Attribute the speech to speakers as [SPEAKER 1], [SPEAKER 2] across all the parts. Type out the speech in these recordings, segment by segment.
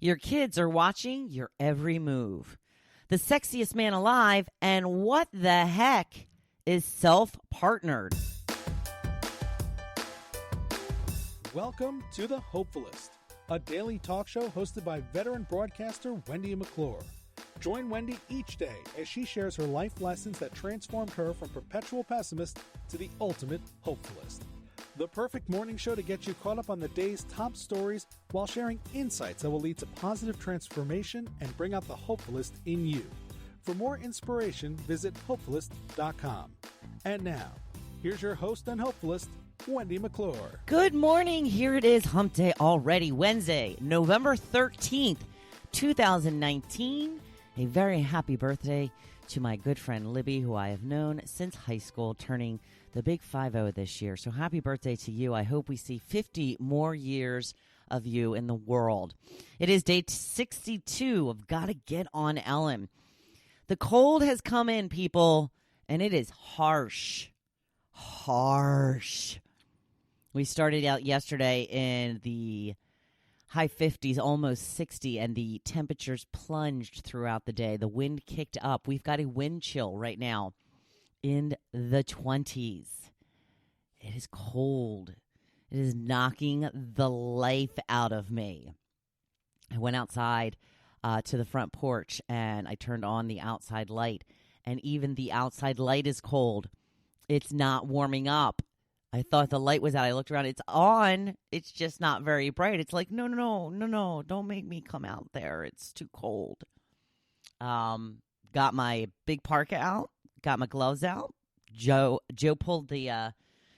[SPEAKER 1] Your kids are watching your every move. The sexiest man alive, and what the heck is self-partnered?
[SPEAKER 2] Welcome to the Hopefulist, a daily talk show hosted by veteran broadcaster Wendy McClure. Join Wendy each day as she shares her life lessons that transformed her from perpetual pessimist to the ultimate hopefulist. The perfect morning show to get you caught up on the day's top stories while sharing insights that will lead to positive transformation and bring out the hopefulist in you. For more inspiration, visit hopefulist.com. And now, here's your host and hopefulist, Wendy McClure.
[SPEAKER 1] Good morning. Here it is, hump day already, Wednesday, November 13th, 2019. A very happy birthday to my good friend Libby, who I have known since high school, turning the big 50 this year. So happy birthday to you. I hope we see 50 more years of you in the world. It is day 62 of Gotta Get on Ellen. The cold has come in, people, and it is harsh. Harsh. We started out yesterday in the high 50s, almost 60, and the temperatures plunged throughout the day. The wind kicked up. We've got a wind chill right now in the 20s. It is cold. It is knocking the life out of me. I went outside to the front porch, and I turned on the outside light, and even the outside light is cold. It's not warming up. I thought the light was out. I looked around. It's on. It's just not very bright. It's like, no. Don't make me come out there. It's too cold. Got my big parka out. Got my gloves out. Joe pulled the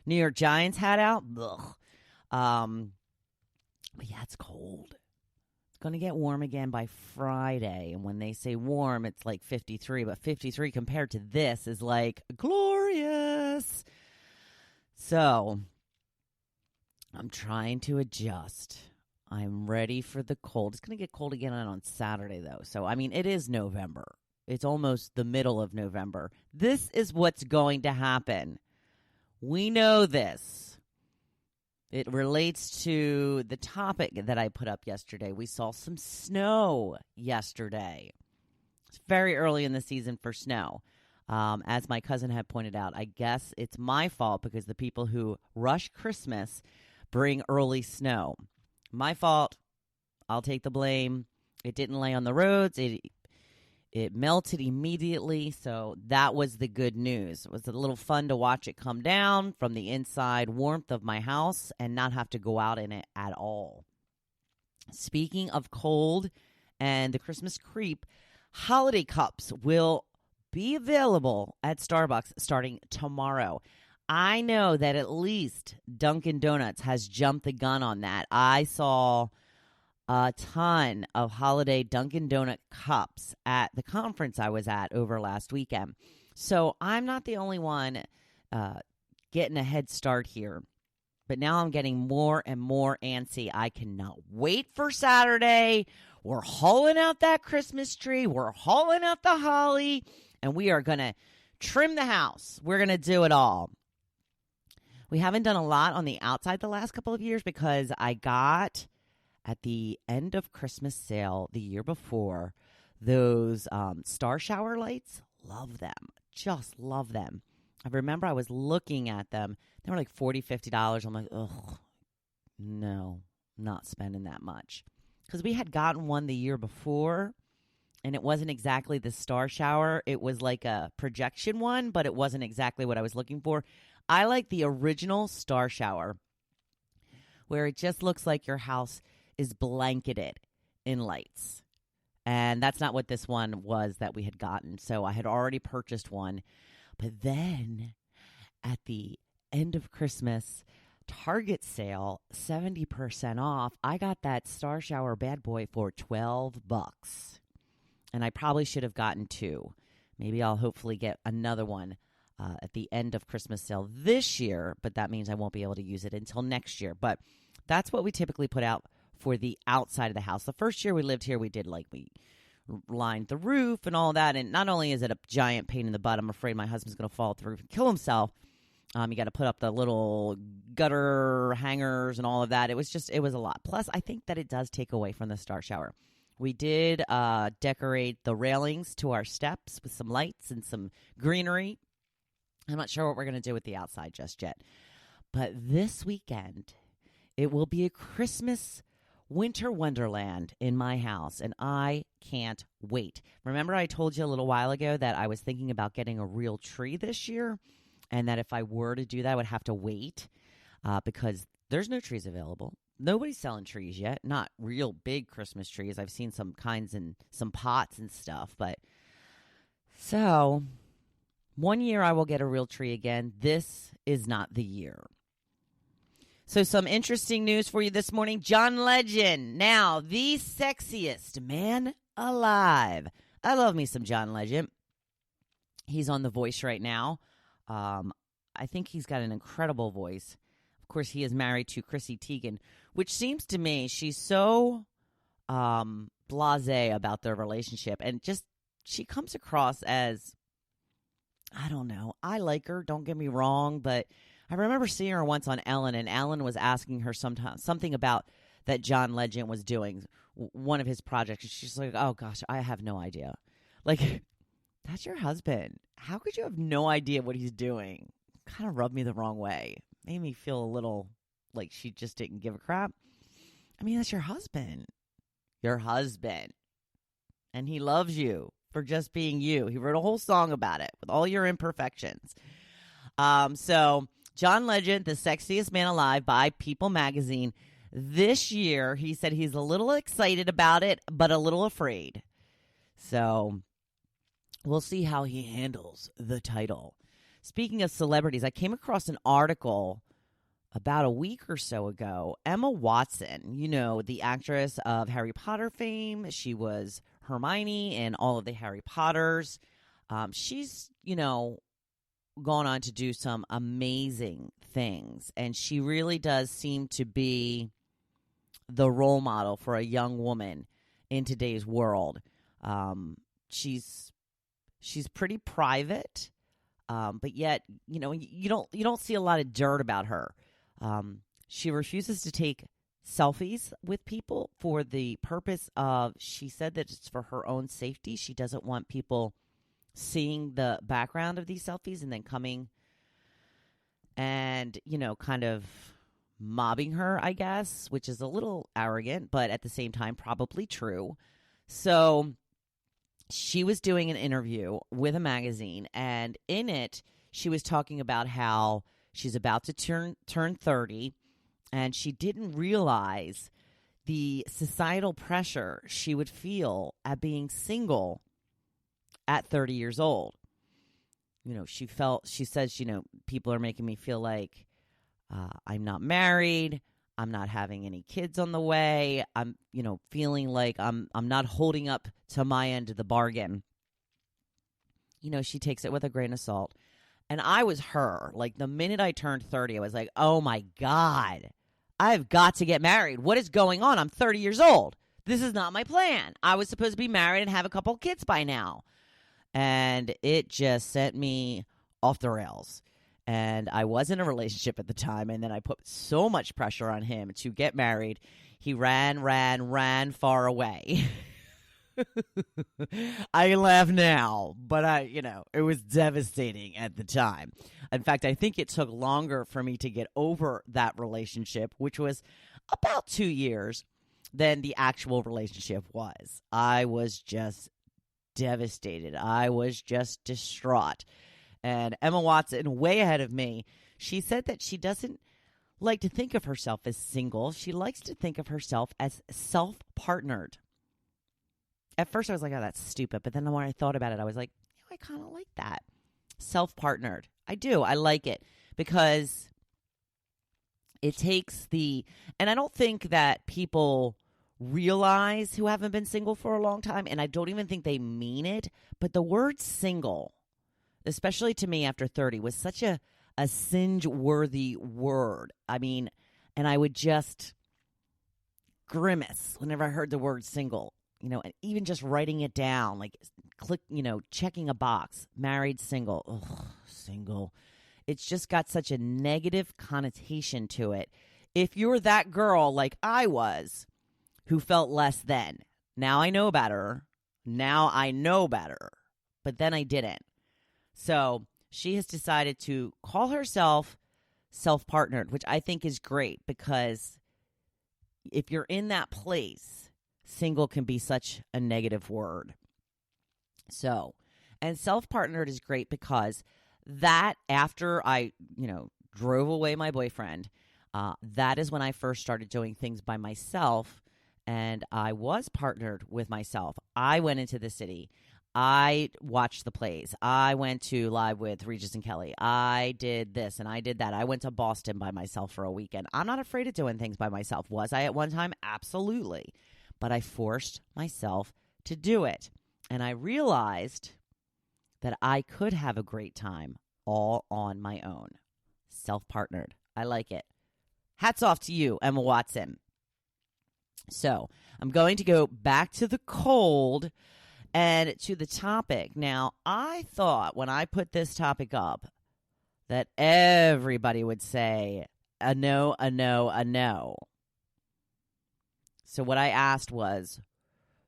[SPEAKER 1] New York Giants hat out. Ugh. But yeah, it's cold. It's going to get warm again by Friday. And when they say warm, it's like 53. But 53 compared to this is like glorious. So, I'm trying to adjust. I'm ready for the cold. It's going to get cold again on Saturday, though. So, I mean, it is November. It's almost the middle of November. This is what's going to happen. We know this. It relates to the topic that I put up yesterday. We saw some snow yesterday. It's very early in the season for snow. As my cousin had pointed out, I guess it's my fault because the people who rush Christmas bring early snow. My fault. I'll take the blame. It didn't lay on the roads. It melted immediately, so that was the good news. It was a little fun to watch it come down from the inside warmth of my house and not have to go out in it at all. Speaking of cold and the Christmas creep, holiday cups will be available at Starbucks starting tomorrow. I know that at least Dunkin' Donuts has jumped the gun on that. I saw a ton of holiday Dunkin' Donut cups at the conference I was at over last weekend. So I'm not the only one getting a head start here. But now I'm getting more and more antsy. I cannot wait for Saturday. We're hauling out that Christmas tree. We're hauling out the holly. And we are going to trim the house. We're going to do it all. We haven't done a lot on the outside the last couple of years because I got at the end of Christmas sale the year before those star shower lights. Love them. Just love them. I remember I was looking at them. They were like $40, $50. I'm like, ugh, no, not spending that much. Because we had gotten one the year before. And it wasn't exactly the star shower. It was like a projection one, but it wasn't exactly what I was looking for. I like the original star shower, where it just looks like your house is blanketed in lights. And that's not what this one was that we had gotten. So I had already purchased one. But then at the end of Christmas Target sale, 70% off, I got that star shower bad boy for $12. And I probably should have gotten two. Maybe I'll hopefully get another one at the end of Christmas sale this year, but that means I won't be able to use it until next year. But that's what we typically put out for the outside of the house. The first year we lived here, we lined the roof and all that. And not only is it a giant pain in the butt, I'm afraid my husband's going to fall off the roof and kill himself. You got to put up the little gutter hangers and all of that. It was a lot. Plus, I think that it does take away from the star shower. We did decorate the railings to our steps with some lights and some greenery. I'm not sure what we're going to do with the outside just yet. But this weekend, it will be a Christmas winter wonderland in my house, and I can't wait. Remember I told you a little while ago that I was thinking about getting a real tree this year, and that if I were to do that, I would have to wait because there's no trees available. Nobody's selling trees yet, not real big Christmas trees. I've seen some kinds in some pots and stuff, but so one year I will get a real tree again. This is not the year. So some interesting news for you this morning. John Legend, now the sexiest man alive. I love me some John Legend. He's on The Voice right now. I think he's got an incredible voice. Of course, he is married to Chrissy Teigen, which seems to me she's so blasé about their relationship. And just she comes across as, I don't know. I like her, don't get me wrong, but I remember seeing her once on Ellen, and Ellen was asking her something about that John Legend was doing, one of his projects. And she's like, oh, gosh, I have no idea. Like, that's your husband. How could you have no idea what he's doing? Kind of rubbed me the wrong way. Made me feel a little like she just didn't give a crap. I mean, that's your husband. Your husband. And he loves you for just being you. He wrote a whole song about it with all your imperfections. So John Legend, the sexiest man alive by People magazine. This year, he said he's a little excited about it, but a little afraid. So we'll see how he handles the title. Speaking of celebrities, I came across an article about a week or so ago. Emma Watson, you know, the actress of Harry Potter fame. She was Hermione in all of the Harry Potters. She's, you know, gone on to do some amazing things. And she really does seem to be the role model for a young woman in today's world. She's pretty private, but yet, you know, you don't see a lot of dirt about her. She refuses to take selfies with people for the purpose of, she said that it's for her own safety. She doesn't want people seeing the background of these selfies and then coming and, you know, kind of mobbing her, I guess, which is a little arrogant, but at the same time, probably true. So she was doing an interview with a magazine, and in it, she was talking about how she's about to turn 30, and she didn't realize the societal pressure she would feel at being single at 30 years old. You know, she says, you know, people are making me feel like I'm not married, I'm not having any kids on the way, I'm, you know, feeling like I'm not holding up to my end of the bargain. You know, she takes it with a grain of salt. And I was her. Like, the minute I turned 30, I was like, oh my God, I've got to get married. What is going on? I'm 30 years old. This is not my plan. I was supposed to be married and have a couple kids by now. And it just sent me off the rails. And I was in a relationship at the time, and then I put so much pressure on him to get married. He ran far away. I laugh now, but it was devastating at the time. In fact, I think it took longer for me to get over that relationship, which was about 2 years, than the actual relationship was. I was just devastated. I was just distraught. And Emma Watson, way ahead of me, she said that she doesn't like to think of herself as single. She likes to think of herself as self-partnered. At first, I was like, oh, that's stupid. But then when I thought about it, I was like, I kind of like that. Self-partnered. I do. I like it because it takes and I don't think that people realize who haven't been single for a long time, and I don't even think they mean it, but the word single, especially to me after 30, was such a singe-worthy word. I mean, and I would just grimace whenever I heard the word single, you know, and even just writing it down, like checking a box, married, single, single. it's just got such a negative connotation to it. If you're that girl like I was who felt less than, now I know better. Now I know better. But then I didn't. So she has decided to call herself self-partnered, which I think is great because if you're in that place, single can be such a negative word. So, and self-partnered is great because that after I, drove away my boyfriend, that is when I first started doing things by myself, and I was partnered with myself. I went into the city. I watched the plays. I went to live with Regis and Kelly. I did this and I did that. I went to Boston by myself for a weekend. I'm not afraid of doing things by myself. Was I at one time? Absolutely. But I forced myself to do it. And I realized that I could have a great time all on my own. Self-partnered. I like it. Hats off to you, Emma Watson. So I'm going to go back to the cold and to the topic. Now, I thought when I put this topic up that everybody would say a no, a no, a no. So what I asked was,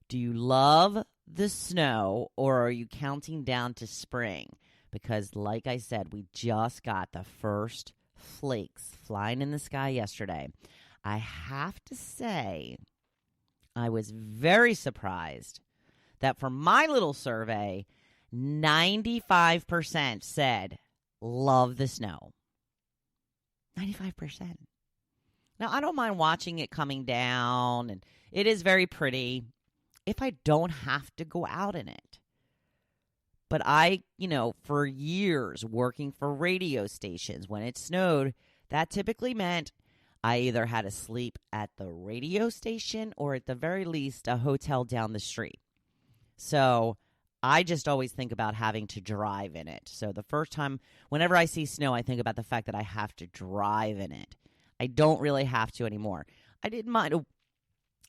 [SPEAKER 1] do you love the snow or are you counting down to spring? Because like I said, we just got the first flakes flying in the sky yesterday. I have to say, I was very surprised that for my little survey, 95% said, love the snow. 95%. Now, I don't mind watching it coming down, and it is very pretty if I don't have to go out in it. But I, for years working for radio stations, when it snowed, that typically meant I either had to sleep at the radio station or at the very least a hotel down the street. So I just always think about having to drive in it. So the first time, whenever I see snow, I think about the fact that I have to drive in it. I don't really have to anymore. I didn't mind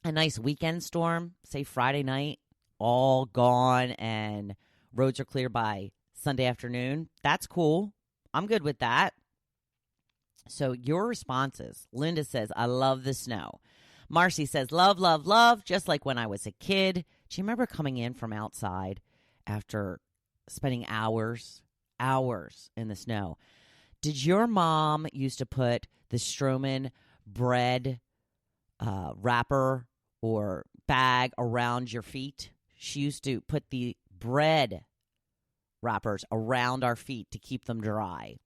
[SPEAKER 1] a nice weekend storm, say Friday night, all gone and roads are clear by Sunday afternoon. That's cool. I'm good with that. So your responses. Linda says, I love the snow. Marcy says, love, love, love, just like when I was a kid. Do you remember coming in from outside after spending hours in the snow? Did your mom used to put the Stroman bread wrapper or bag around your feet? She used to put the bread wrappers around our feet to keep them dry.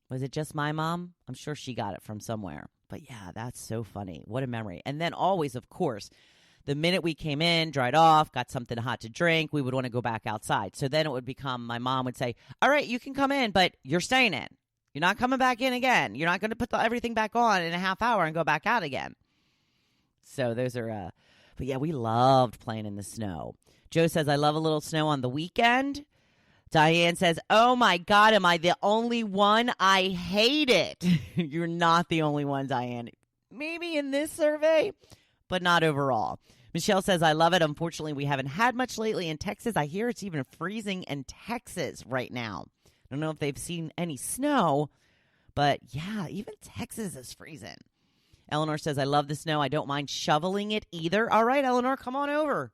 [SPEAKER 1] Was it just my mom? I'm sure she got it from somewhere. But yeah, that's so funny. What a memory. And then always, of course, the minute we came in, dried off, got something hot to drink, we would want to go back outside. So then it would become, my mom would say, all right, you can come in, but you're staying in. You're not coming back in again. You're not going to put everything back on in a half hour and go back out again. So those are, but yeah, we loved playing in the snow. Joe says, I love a little snow on the weekend. Diane says, oh my God, am I the only one? I hate it. You're not the only one, Diane. Maybe in this survey, but not overall. Michelle says, I love it. Unfortunately, we haven't had much lately in Texas. I hear it's even freezing in Texas right now. I don't know if they've seen any snow, but yeah, even Texas is freezing. Eleanor says, I love the snow. I don't mind shoveling it either. All right, Eleanor, come on over.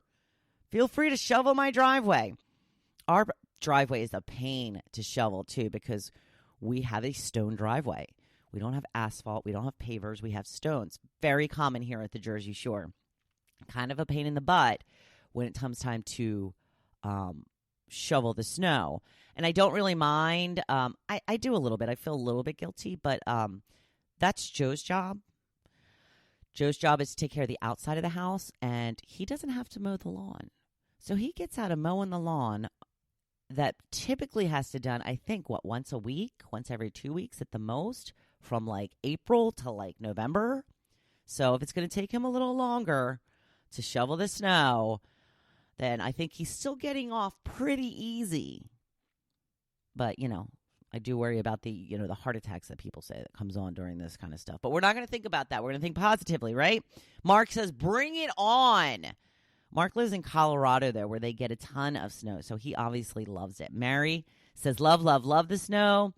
[SPEAKER 1] Feel free to shovel my driveway. Our driveway is a pain to shovel, too, because we have a stone driveway. We don't have asphalt. We don't have pavers. We have stones. Very common here at the Jersey Shore. Kind of a pain in the butt when it comes time to shovel the snow. And I don't really mind. I do a little bit. I feel a little bit guilty, but that's Joe's job. Joe's job is to take care of the outside of the house, and he doesn't have to mow the lawn. So he gets out of mowing the lawn that typically has to done, I think, once a week, once every 2 weeks at the most, from like April to like November. So if it's going to take him a little longer to shovel the snow, then I think he's still getting off pretty easy. But, I do worry about the heart attacks that people say that comes on during this kind of stuff. But we're not going to think about that. We're going to think positively, right? Mark says, bring it on. Mark lives in Colorado, though, where they get a ton of snow, so he obviously loves it. Mary says, love, love, love the snow.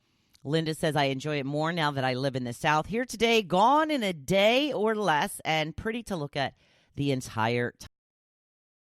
[SPEAKER 1] Linda says, I enjoy it more now that I live in the South. Here today, gone in a day or less, and pretty to look at the entire time.